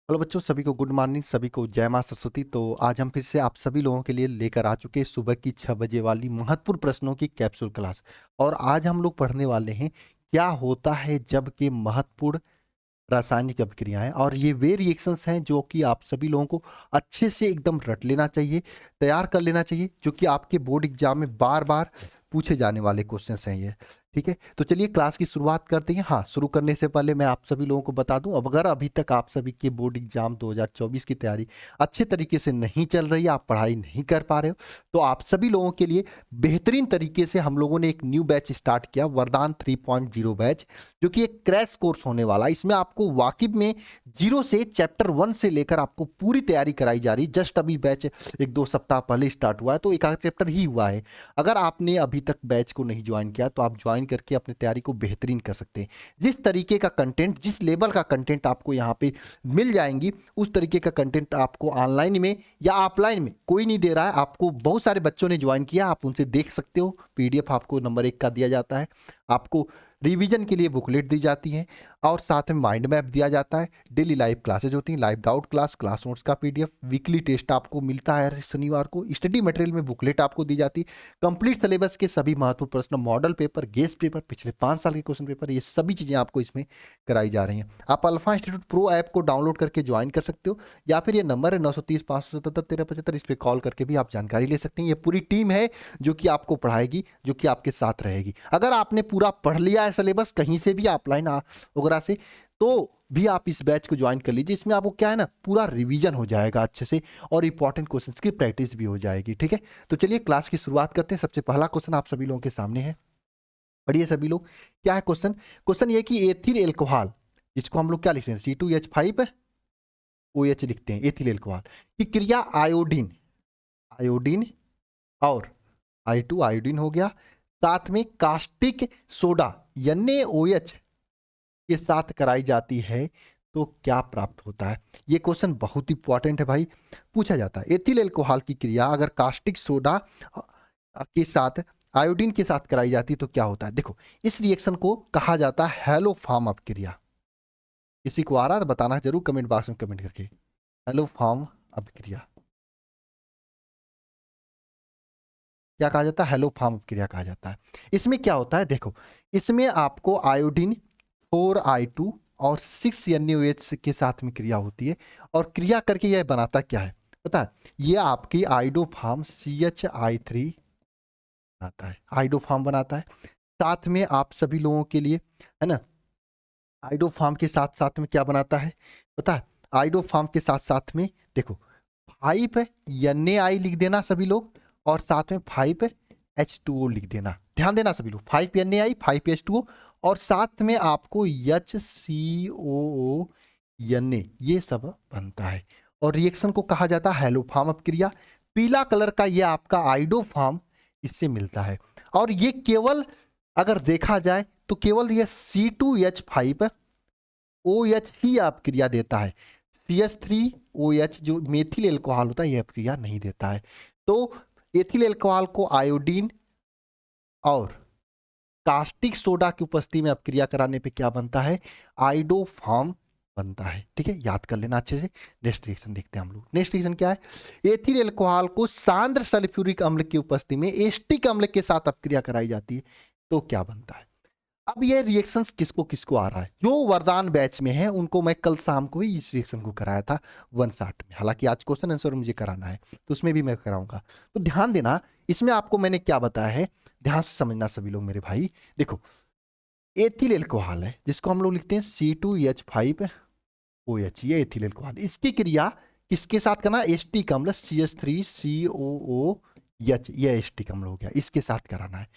Hello बच्चों, सभी को गुड मॉर्निंग, सभी को जय माँ सरस्वती। तो आज हम फिर से आप सभी लोगों के लिए लेकर आ चुके हैं सुबह की 6 बजे वाली महत्वपूर्ण प्रश्नों की कैप्सूल क्लास। और आज हम लोग पढ़ने वाले हैं क्या होता है जब के महत्वपूर्ण रासायनिक अभिक्रियाएं। और ये वे रिएक्शंस हैं जो कि आप सभी लोगों को अच्छे से एकदम रट लेना चाहिए, तैयार कर लेना चाहिए, जो कि आपके बोर्ड एग्जाम में बार बार पूछे जाने वाले क्वेश्चंस हैं ये। ठीक है, तो चलिए क्लास की शुरुआत करते हैं। हाँ, शुरू करने से पहले मैं आप सभी लोगों को बता दूं, अब अगर अभी तक आप सभी के बोर्ड एग्जाम 2024 की तैयारी अच्छे तरीके से नहीं चल रही है, आप पढ़ाई नहीं कर पा रहे हो, तो आप सभी लोगों के लिए बेहतरीन तरीके से हम लोगों ने एक न्यू बैच स्टार्ट किया, वरदान 3.0 बैच, जो कि एक क्रैश कोर्स होने वाला है। इसमें आपको वाकिब में जीरो से चैप्टर 1 से लेकर आपको पूरी तैयारी कराई जा रही है। जस्ट अभी बैच 1-2 सप्ताह पहले स्टार्ट हुआ है, तो एक आध चैप्टर ही हुआ है। अगर आपने अभी तक बैच को नहीं ज्वाइन किया तो आप ज्वाइन करके अपनी तैयारी को बेहतरीन कर सकते हैं। जिस तरीके का कंटेंट, जिस लेवल का कंटेंट आपको यहाँ पे मिल जाएंगी, उस तरीके का कंटेंट आपको ऑनलाइन में या ऑफलाइन में कोई नहीं दे रहा है। आपको बहुत सारे बच्चों ने ज्वाइन किया, आप उनसे देख सकते हो। पीडीएफ आपको नंबर 1 का दिया जाता है, आपको रिवीजन के लिए बुकलेट दी जाती है, और साथ में माइंड मैप दिया जाता है। डेली लाइव क्लासेज होती हैं, live doubt class, class notes का पीडीएफ, वीकली टेस्ट आपको मिलता है हर शनिवार को, स्टडी मटेरियल में बुकलेट आपको दी जाती है, कंप्लीट सिलेबस के सभी महत्वपूर्ण प्रश्न, मॉडल पेपर, गेस्ट पेपर, पिछले 5 साल के क्वेश्चन पेपर, ये सभी चीज़ें आपको इसमें कराई जा रही हैं। आप अल्फा इंस्टीट्यूट प्रो ऐप को डाउनलोड करके ज्वाइन कर सकते हो, या फिर ये नंबर है 930 577 1375, इस पर कॉल करके भी आप जानकारी ले सकते हैं। ये पूरी टीम है जो कि आपको पढ़ाएगी, जो कि आपके साथ रहेगी। अगर आपने पूरा पढ़ लिया है सिलेबस कहीं से भी ऑफलाइन वगैरह से, तो भी आप इस बैच को ज्वाइन कर लीजिए। इसमें आपको क्या है ना, पूरा रिवीजन हो जाएगा अच्छे से, और इंपॉर्टेंट क्वेश्चंस की प्रैक्टिस भी हो जाएगी। ठीक है, तो चलिए क्लास की शुरुआत करते हैं। सबसे पहला क्वेश्चन आप सभी लोगों के सामने है, पढ़िए सभी लोग। क्या है क्वेश्चन? क्वेश्चन ये कि एथिल एल्कोहल, इसको हम लोग क्या लिखते हैं, C2H5 OH लिखते हैं, एथिल एल्कोहल की क्रिया आयोडीन, आयोडीन और I2 आयोडीन हो गया, साथ में कास्टिक सोडा NaOH के साथ कराई जाती है, तो क्या प्राप्त होता है? ये क्वेश्चन बहुत इंपॉर्टेंट है भाई, पूछा जाता है। एथिल एल्कोहल की क्रिया अगर कास्टिक सोडा के साथ, आयोडीन के साथ कराई जाती है, तो क्या होता है? देखो, इस रिएक्शन को कहा जाता है हेलो फॉर्म अभिक्रिया। किसी को आ रहा है तो बताना जरूर कमेंट बॉक्स में कमेंट करके, हेलो फॉर्म अभिक्रिया क्या कहा जाता है? हेलो फॉर्म अभिक्रिया कहा जाता है। इसमें क्या होता है, देखो, इसमें आपको आयोडीन 4I2 और 6NaOH के साथ में क्रिया होती है, और क्रिया करके यह बनाता क्या है पता है? ये आपकी आइडो फॉर्म CHI3 बनाता है, आइडो फॉर्म बनाता है। साथ में आप सभी लोगों के लिए है ना, आइडो फॉर्म के साथ साथ में क्या बनाता है पता है? आइडो फॉर्म के साथ साथ में देखो, 5Na लिख देना सभी लोग, और साथ में 5H2O लिख देना। ध्यान देना सभी लोग, 5Na 5H2O, और साथ में आपको HCOO Na, ये सब बनता है। और रिएक्शन को कहा जाता है हेलो फॉर्म अभिक्रिया। पीला कलर का ये आपका आइडो फॉर्म इससे मिलता है, और ये केवल अगर देखा जाए तो केवल ये C2H5OH ही अभिक्रिया देता है। CH3OH जो मेथिल एल्कोहल होता है, यह अभिक्रिया नहीं देता है। तो एथिल एल्कोहल को आयोडीन और कास्टिक सोडा की उपस्थिति में अपक्रिया कराने पे क्या बनता है? आइडो फॉर्म बनता है। ठीक है, याद कर लेना अच्छे से। नेक्स्ट रिएक्शन देखते हैं हम लोग। नेक्स्ट रिएक्शन क्या है? एथिल एल्कोहल को सांद्र सल्फ्यूरिक अम्ल की उपस्थिति में एस्टिक अम्ल के साथ अपक्रिया कराई जाती है, तो क्या बनता है? अब ये रिएक्शंस किसको किसको आ रहा है? जो वरदान बैच में है उनको मैं कल शाम को ही इस रिएक्शन को कराया था 160 में। हालांकि आज क्वेश्चन आंसर मुझे कराना है, तो उसमें भी मैं कराऊंगा। तो ध्यान देना, इसमें आपको मैंने क्या बताया है, ध्यान से समझना सभी लोग मेरे भाई। देखो, एथिल एल्कोहल है जिसको हम लोग लिखते हैं C2H5OH, ये एथिल एल्कोहल। इसकी क्रिया किसके साथ करना? एस्टिक अम्ल CH3COOH, ये एस्टिक अम्ल हो गया, इसके साथ कराना है।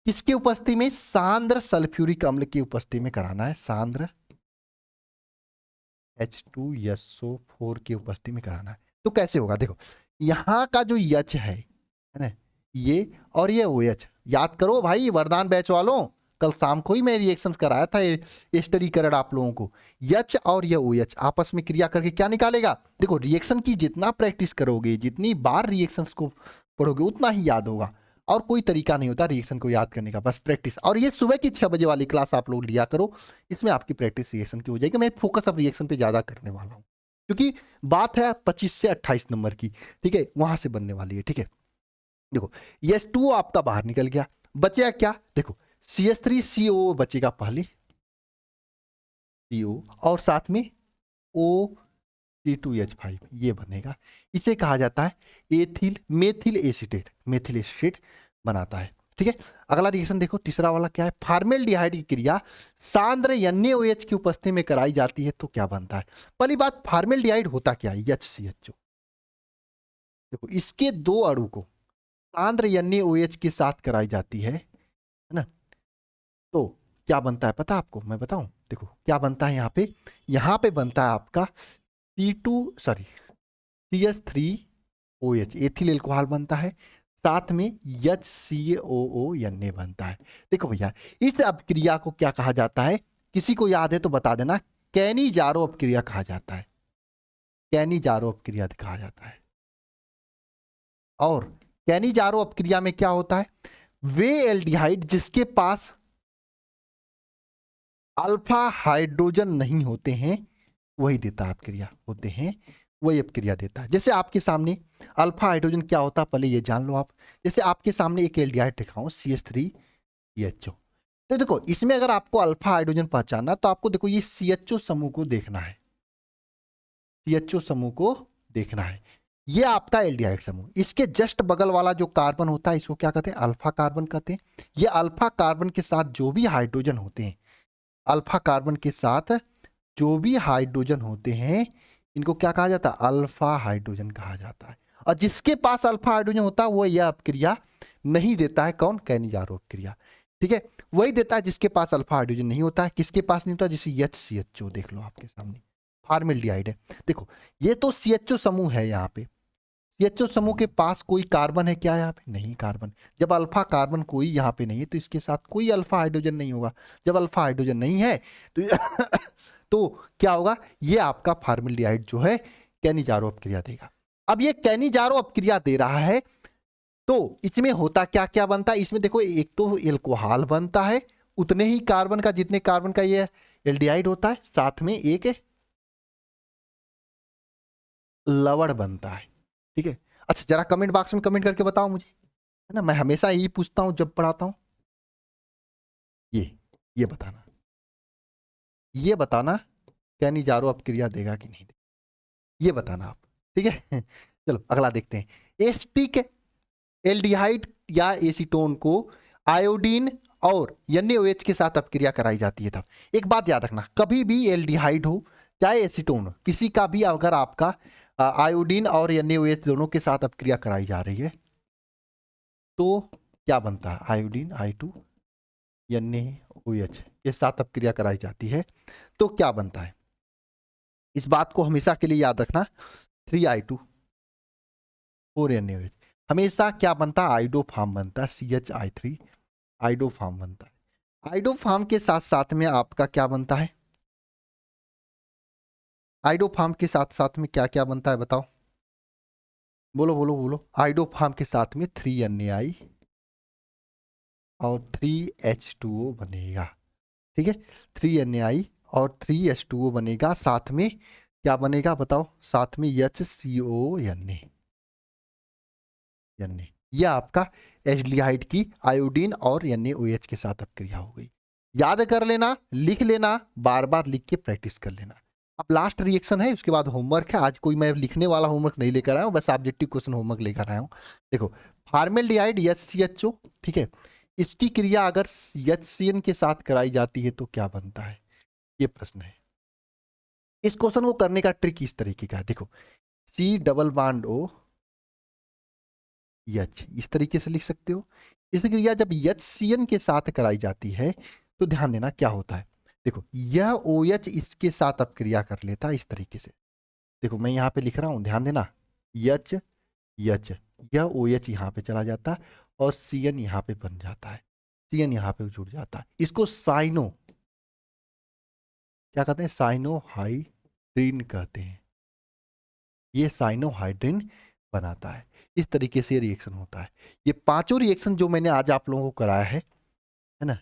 किसकी उपस्थिति में? सांद्र सल्फ्यूरिक अम्ल की उपस्थिति में कराना है, सांद्र H2SO4 की उपस्थिति में कराना है। तो कैसे होगा? देखो, यहां का जो H है ना, ये और ये OH, याद करो भाई वरदान बैच वालों, कल शाम को ही मैं रिएक्शंस कराया था एस्टरीकरण आप लोगों को। H और ये OH आपस में क्रिया करके क्या निकालेगा? देखो, रिएक्शन की जितना प्रैक्टिस करोगे, जितनी बार रिएक्शंस को पढ़ोगे, उतना ही याद होगा। और कोई तरीका नहीं होता रिएक्शन को याद करने का, बस प्रैक्टिस। और ये सुबह की 6 बजे वाली क्लास आप लोग लिया करो, इसमें आपकी प्रैक्टिस रिएक्शन की हो जाएगी। मैं फोकस अब रिएक्शन पे ज्यादा करने वाला हूँ। क्योंकि बात है 25 से 28 नंबर की, ठीक है, वहां से बनने वाली है, ठीक है। देखो H2O आपका बाहर निकल गया, बचेगा क्या, देखो CH3CO बचेगा पहले, CO और साथ में O C2H5 ये बनेगा। इसे कहा जाता है एथिल मेथिल एसीटेट बनाता है, ठीक है। अगला रिएक्शन देखो, तीसरा वाला क्या है, फार्मेल्डिहाइड की क्रिया सांद्र NaOH की उपस्थिति में कराई जाती है तो क्या बनता है। पहली बात, फार्मेल्डिहाइड होता क्या है, HCHO। देखो इसके दो अणु को सांद्र NaOH के साथ कराई जाती है ना, तो क्या बनता है पता आपको, मैं बताऊं, देखो क्या बनता है यहाँ पे बनता है आपका CH3OH एथिल एल्कोहल बनता है, साथ में HCOO बनता है। देखो भैया, इस अपक्रिया को क्या कहा जाता है, किसी को याद है तो बता देना, कैनिजारो अपक्रिया कहा जाता है, कैनिजारो अपक्रिया कहा जाता है। और कैनिजारो अपक्रिया में क्या होता है, वे एल्डिहाइड जिसके पास अल्फा हाइड्रोजन नहीं होते हैं वही देता है अपक्रिया, होते हैं वही अपक्रिया देता है। जैसे आपके सामने अल्फा हाइड्रोजन क्या होता है पहले ये जान लो आप। जैसे आपके सामने एक एल्डिहाइड दिखाऊं CH3CHO, तो देखो इसमें अगर आपको अल्फा हाइड्रोजन पहचानना तो आपको देखो ये CHO समूह को देखना है, CHO समूह को देखना है। ये आपका एल्डिहाइड समूह, इसके जस्ट बगल वाला जो कार्बन होता है इसको क्या कहते हैं, अल्फा कार्बन कहते हैं। ये अल्फा कार्बन के साथ जो भी हाइड्रोजन होते हैं, अल्फा कार्बन के साथ जो भी हाइड्रोजन होते हैं इनको क्या कहा जाता है, अल्फा हाइड्रोजन कहा जाता है। और जिसके पास अल्फा हाइड्रोजन होता है वो यह अपक्रिया नहीं देता है, कौन, कैनिजारो अपक्रिया, ठीक है। वही देता है जिसके पास अल्फा हाइड्रोजन नहीं होता है। किसके पास नहीं होता, जैसे HCHO देख लो आपके सामने, फार्मेल्डिहाइड है। देखो ये तो CHO समूह है, यहाँ पे CHO समूह के पास कोई कार्बन है क्या, यहाँ पे नहीं कार्बन। जब अल्फा कार्बन कोई यहाँ पे नहीं है तो इसके साथ कोई अल्फा हाइड्रोजन नहीं होगा। जब अल्फा हाइड्रोजन नहीं है तो तो क्या होगा, ये आपका फार्मेल्डिहाइड जो है कैनिजारो अपक्रिया देगा। अब ये कैनिजारो अपक्रिया दे रहा है तो इसमें होता क्या क्या बनता है, इसमें देखो एक तो एल्कोहल बनता है उतने ही कार्बन का जितने कार्बन का ये एल्डिहाइड होता है, साथ में एक लवण बनता है, ठीक है। अच्छा जरा कमेंट बॉक्स में कमेंट करके बताओ मुझे, है ना, मैं हमेशा यही पूछता हूं जब पढ़ाता हूं। ये बताना, ये बताना कैनिजारो अपक्रिया देगा कि नहीं देगा, ये बताना आप, ठीक है। चलो अगला देखते हैं। एस्टिक एल्डिहाइड या एसीटोन को आयोडीन और NaOH के साथ अपक्रिया कराई जाती है। तब एक बात याद रखना, कभी भी एल्डिहाइड हो चाहे एसीटोन हो, किसी का भी अगर आपका आयोडीन और NaOH दोनों के साथ अपक्रिया कराई जा रही है तो क्या बनता है, आयोडीन I2 NaOH के साथ अपक्रिया कराई जाती है तो क्या बनता है, इस बात को हमेशा के लिए याद रखना। 3I2 4NaOH हमेशा क्या बनता है, आइडोफार्म बनता है, CHI3 आइडोफार्म बनता है। आइडोफार्म के साथ साथ में आपका क्या बनता है, आइडोफार्म के साथ साथ में क्या क्या बनता है बताओ, बोलो बोलो बोलो। आइडोफार्म के साथ में 3Na और 3H2O बनेगा, ठीक है। 3Na और 3H2O बनेगा, साथ में क्या बनेगा बताओ, साथ में HCONa, यह आपका एल्डिहाइड की आयोडीन और NaOH के साथ अपक्रिया हो गई। याद कर लेना, लिख लेना, बार बार लिख के प्रैक्टिस कर लेना। अब लास्ट रिएक्शन है, उसके बाद होमवर्क है। आज कोई मैं लिखने वाला होमवर्क नहीं लेकर आया हूँ, बस ऑब्जेक्टिव क्वेश्चन होमवर्क लेकर आया हूँ। देखो फार्मेल्डिहाइड HCHO, ठीक है, इसकी क्रिया अगर HCN के साथ कराई जाती है तो क्या बनता है, ये प्रश्न है। इस क्वेश्चन को करने का ट्रिक इस तरीके का है, देखो C⋯O H इस तरीके से लिख सकते हो। इस क्रिया जब HCN के साथ कराई जाती है तो ध्यान देना क्या होता है, देखो यह OH इसके साथ अपक्रिया कर लेता है इस तरीके से। देखो मैं यहाँ पे लिख रहा हूँ, ध्यान देना, H H यह OH यहाँ पे चला जाता है और CN यहाँ पे बन जाता है, CN यहाँ पे जुड़ जाता है। इसको साइनो क्या कहते हैं, साइनोहाइड्रिन कहते हैं। ये साइनोहाइड्रिन बनाता है। इस तरीके से रिएक्शन होता है। ये पांचों रिएक्शन जो मैंने आज आप लोगों को कराया है ना,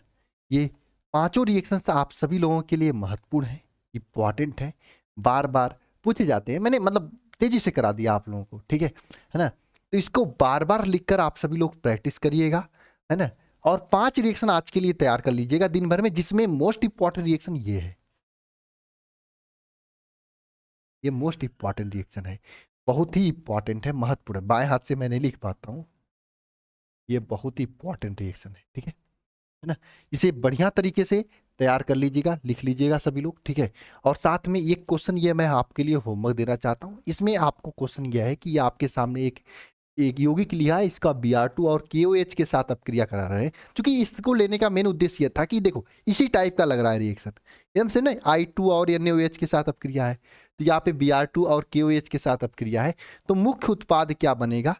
ये पांचों रिएक्शन आप सभी लोगों के लिए महत्वपूर्ण है, इंपॉर्टेंट है, बार बार पूछे जाते हैं। मैंने मतलब तेजी से करा दिया आप लोगों को, ठीक है ना? तो इसको बार-बार लिखकर आप सभी लोग प्रैक्टिस करिएगा, है ना? और 5 रिएक्शन आज के लिए तैयार कर लीजिएगा दिन भर में, जिसमें मोस्ट इम्पोर्टेंट रिएक्शन ये है। ये मोस्ट इम्पोर्टेंट रिएक्शन है, बहुत ही इम्पोर्टेंट है, महत्वपूर्ण है। बाएं हाथ से मैं नहीं लिख पाता हूँ, ये बहुत ही इम्पोर्टेंट रिएक्शन है, ठीक है ना? इसे बढ़िया तरीके से तैयार कर लीजिएगा, लिख लीजिएगा सभी लोग, ठीक है? और साथ में एक क्वेश्चन ये मैं आपके लिए होमवर्क देना चाहता हूँ। इसमें आपको क्वेश्चन यह है कि ये आपके सामने एक एक यौगिक लिया है, इसका Br2 और KOH के साथ आप क्रिया करा रहे हैं। क्योंकि इसको लेने का मेन उद्देश्य ये था कि देखो इसी टाइप का लग रहा है रिएक्शन, एकदम से ना I2 और NaOH के साथ अब क्रिया है, तो यहाँ पे Br2 और KOH के साथ अब क्रिया है, तो मुख्य उत्पाद क्या बनेगा?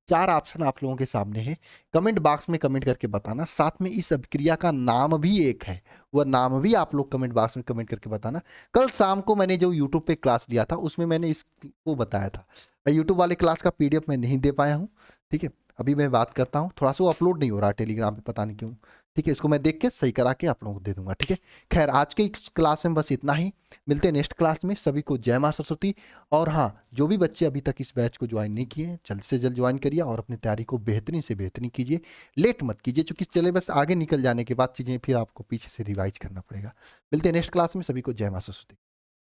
4 ऑप्शन आप लोगों के सामने है, कमेंट बॉक्स में कमेंट करके बताना। साथ में इस अभिक्रिया का नाम भी एक है, वह नाम भी आप लोग कमेंट बॉक्स में कमेंट करके बताना। कल शाम को मैंने जो यूट्यूब पे क्लास दिया था उसमें मैंने इसको बताया था। मैं यूट्यूब वाले क्लास का PDF मैं नहीं दे पाया हूँ, ठीक है? अभी मैं बात करता हूँ, थोड़ा सा वो अपलोड नहीं हो रहा टेलीग्राम पे, पता नहीं क्यों, ठीक है? इसको मैं देख के सही करा के आप लोगों को दे दूंगा, ठीक है? खैर आज के इस क्लास में बस इतना ही, मिलते हैं नेक्स्ट क्लास में। सभी को जय माँ सरस्वती। और हाँ, जो भी बच्चे अभी तक इस बैच को ज्वाइन नहीं किए हैं, जल्द से जल्द ज्वाइन करिए और अपनी तैयारी को बेहतरीन से बेहतरीन कीजिए, लेट मत कीजिए, क्योंकि सिलेबस आगे निकल जाने के बाद चीज़ें फिर आपको पीछे से रिवाइज करना पड़ेगा। मिलते हैं नेक्स्ट क्लास में, सभी को जय माँ सरस्वती।